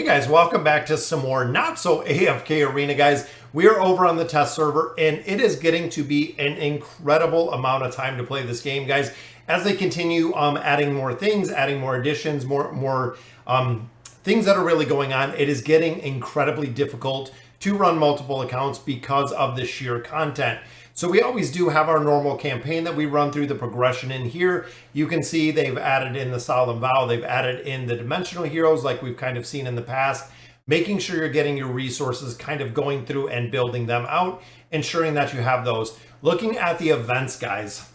Guys, welcome back to some more not so AFK arena, guys. We are over on the test server and it is getting to be an incredible amount of time to play this game, guys, as they continue adding more things, adding more additions, more things that are really going on. It is getting incredibly difficult to run multiple accounts because of the sheer content. So we always do have our normal campaign that we run through the progression in here. You can see they've added in the Solemn Vow. They've added in the dimensional heroes like we've kind of seen in the past, making sure you're getting your resources kind of going through and building them out, ensuring that you have those. Looking at the events, guys,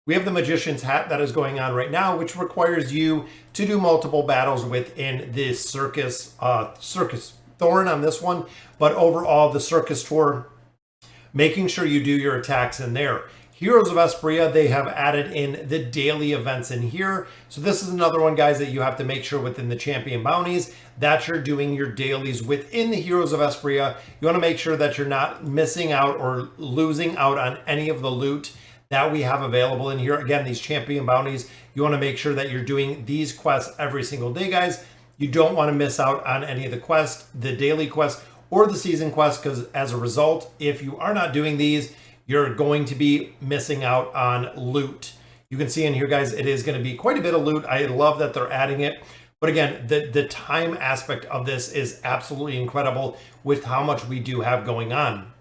we have the Magician's Hat that is going on right now, which requires you to do multiple battles within this Circus Thorn on this one. But overall, the Circus Tour, making sure you do your attacks in there. Heroes of Espria, they have added in the daily events in here. So this is another one, guys, that you have to make sure within the champion bounties that you're doing your dailies within the Heroes of Espria. You want to make sure that you're not missing out or losing out on any of the loot that we have available in here. Again, these champion bounties, you want to make sure that you're doing these quests every single day, guys. You don't want to miss out on any of the quests, the daily quests, or the season quest, because as a result, if you are not doing these, you're going to be missing out on loot. You can see in here, guys, it is going to be quite a bit of loot. I love that they're adding it. But again, the time aspect of this is absolutely incredible with how much we do have going on.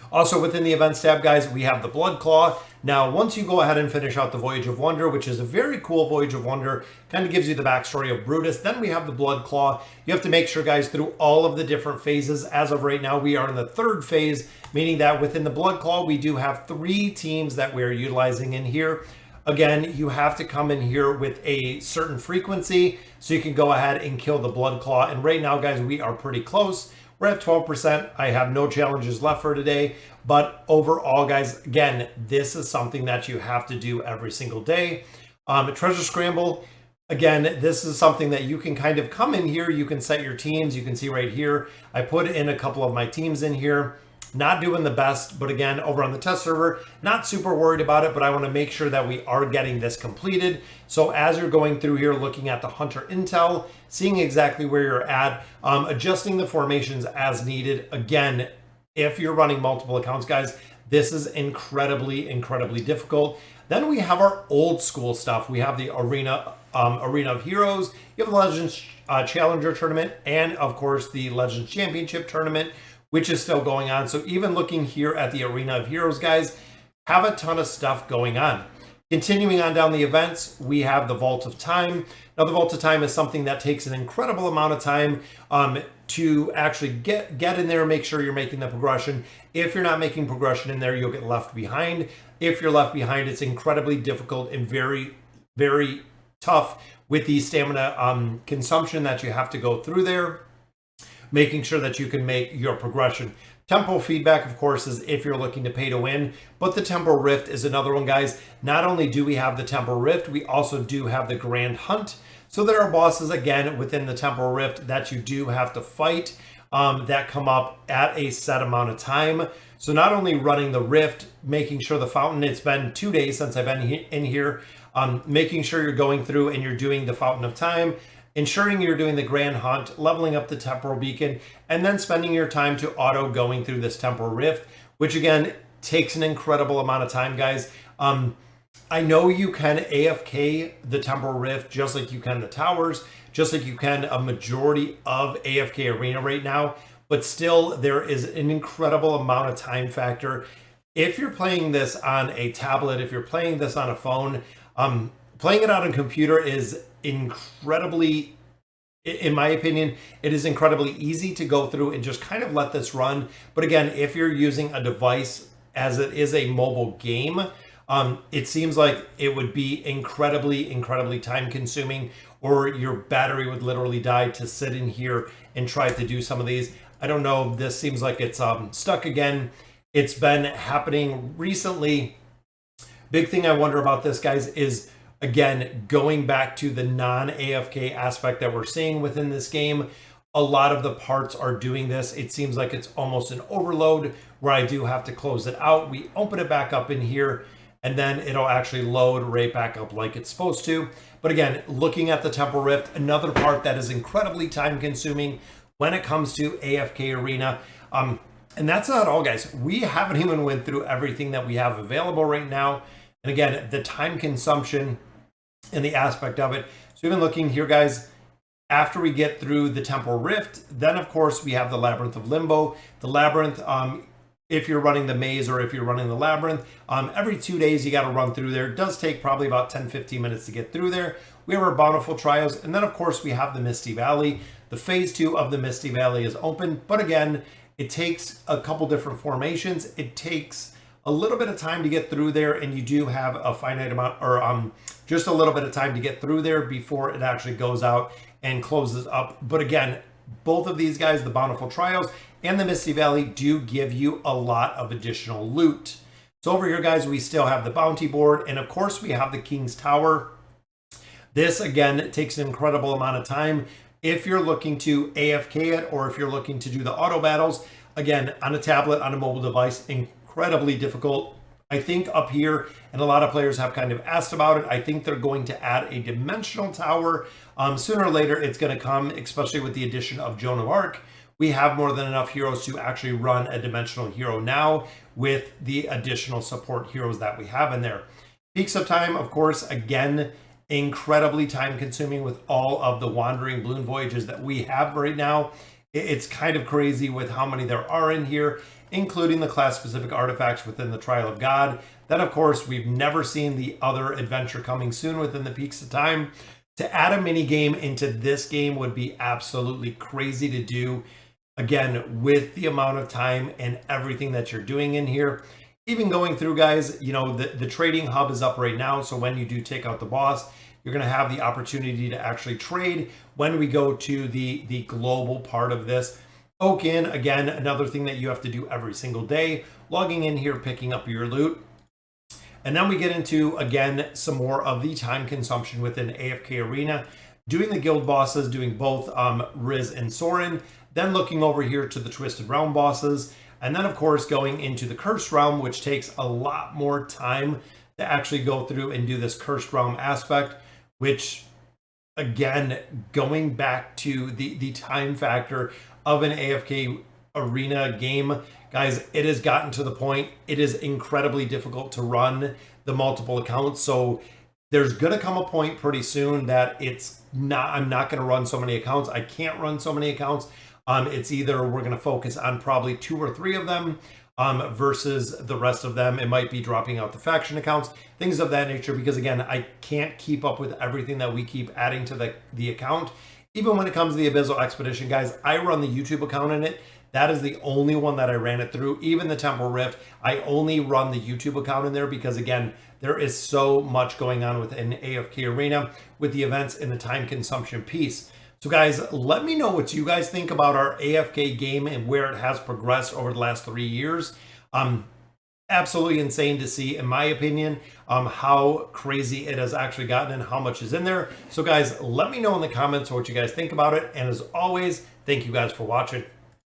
Also within the events tab, guys, we have the Blood Claw. Now, once you go ahead and finish out the Voyage of Wonder, which is a very cool Voyage of Wonder, kind of gives you the backstory of Brutus, then we have the Blood Claw. You have to make sure, guys, through all of the different phases. As of right now, we are in the third phase, meaning that within the Blood Claw, we do have 3 teams that we're utilizing in here. Again, you have to come in here with a certain frequency so you can go ahead and kill the Blood Claw. And right now, guys, we are pretty close. We're at 12%. I have no challenges left for today. But overall, guys, again, this is something that you have to do every single day. Treasure Scramble, again, this is something that you can kind of come in here. You can set your teams. You can see right here, I put in a couple of my teams in here. Not doing the best, but again, over on the test server, not super worried about it, but I want to make sure that we are getting this completed. So as you're going through here, looking at the Hunter Intel, seeing exactly where you're at, adjusting the formations as needed. Again, if you're running multiple accounts, guys, this is incredibly difficult. Then we have our old school stuff. We have the Arena of Heroes. You have the Legends Challenger Tournament, and of course the Legends Championship Tournament, which is still going on. So even looking here at the Arena of Heroes, guys, have a ton of stuff going on. Continuing on down the events, we have the Vault of Time. Now, the Vault of Time is something that takes an incredible amount of time to actually get in there and make sure you're making the progression. If you're not making progression in there, you'll get left behind. If you're left behind, it's incredibly difficult and very tough with the stamina consumption that you have to go through there, making sure that you can make your progression. Tempo feedback, of course, is if you're looking to pay to win, but the Temporal Rift is another one, guys. Not only do we have the Temporal Rift, we also do have the Grand Hunt. So there are bosses, again, within the Temporal Rift that you do have to fight that come up at a set amount of time. So not only running the Rift, making sure the Fountain, it's been 2 days since I've been in here, making sure you're going through and you're doing the Fountain of Time, ensuring you're doing the Grand Hunt, leveling up the Temporal Beacon, and then spending your time to auto going through this Temporal Rift, which again takes an incredible amount of time, guys. I know you can AFK the Temporal Rift just like you can the towers, just like you can a majority of AFK Arena right now, but still there is an incredible amount of time factor. If you're playing this on a tablet, if you're playing this on a phone, playing it on a computer is incredibly, in my opinion, it is incredibly easy to go through and just kind of let this run. But again, if you're using a device as it is a mobile game, it seems like it would be incredibly time consuming, or your battery would literally die to sit in here and try to do some of these. I don't know, this seems like it's stuck again. It's been happening recently. Big thing I wonder about this, guys, is again, going back to the non-AFK aspect that we're seeing within this game. A lot of the parts are doing this. It seems like it's almost an overload where I do have to close it out. We open it back up in here. and then it'll actually load right back up like it's supposed to. But again, looking at the Temple Rift, another part that is incredibly time consuming when it comes to AFK Arena. And that's not all, guys. We haven't even went through everything that we have available right now. And again, the time consumption and the aspect of it. So we've been looking here, guys. After we get through the Temple Rift, then of course we have the Labyrinth of Limbo. The Labyrinth, if you're running the maze or if you're running the Labyrinth, every 2 days you got to run through there. It does take probably about 10-15 minutes to get through there. We have our Bountiful Trials, and then of course we have the Misty Valley. The phase 2 of the Misty Valley is open, but again, it takes a couple different formations. It takes a little bit of time to get through there, and you do have a finite amount, or just a little bit of time to get through there before it actually goes out and closes up. But again, both of these guys, the Bountiful Trials and the Misty Valley, do give you a lot of additional loot. So over here, guys, we still have the bounty board, and of course we have the King's Tower. This again takes an incredible amount of time if you're looking to AFK it, or if you're looking to do the auto battles. Again, on a tablet, on a mobile device, incredibly difficult. I think up here, and a lot of players have kind of asked about it, I think they're going to add a dimensional tower. Sooner or later, it's going to come, especially with the addition of Joan of Arc. We have more than enough heroes to actually run a dimensional hero now with the additional support heroes that we have in there. Peaks of Time, of course, again, incredibly time consuming with all of the wandering balloon voyages that we have right now. It's kind of crazy with how many there are in here, including the class specific artifacts within the Trial of God. Then of course, we've never seen the other adventure coming soon within the Peaks of Time. To add a mini game into this game would be absolutely crazy to do. Again, with the amount of time and everything that you're doing in here. Even going through, guys, you know, the trading hub is up right now. So when you do take out the boss, you're going to have the opportunity to actually trade when we go to the global part of this. Oak in, again, another thing that you have to do every single day. Logging in here, picking up your loot. And then we get into, again, some more of the time consumption within AFK Arena. Doing the guild bosses, doing both Riz and Soren. Then looking over here to the Twisted Realm bosses. And then, of course, going into the Cursed Realm, which takes a lot more time to actually go through and do this Cursed Realm aspect, which, again, going back to the time factor of an AFK Arena game, guys, it has gotten to the point, it is incredibly difficult to run the multiple accounts. So there's going to come a point pretty soon that I'm not going to run so many accounts. I can't run so many accounts. It's either we're going to focus on probably 2 or 3 of them versus the rest of them. It might be dropping out the faction accounts, things of that nature, because again, I can't keep up with everything that we keep adding to the account. Even when it comes to the Abyssal Expedition, guys, I run the YouTube account in it. That is the only one that I ran it through. Even the Temple Rift, I only run the YouTube account in there because, again, there is so much going on within AFK Arena with the events and the time consumption piece. So guys, let me know what you guys think about our AFK game and where it has progressed over the last 3 years. Absolutely insane to see, in my opinion, how crazy it has actually gotten and how much is in there. So guys, let me know in the comments what you guys think about it. And as always, thank you guys for watching.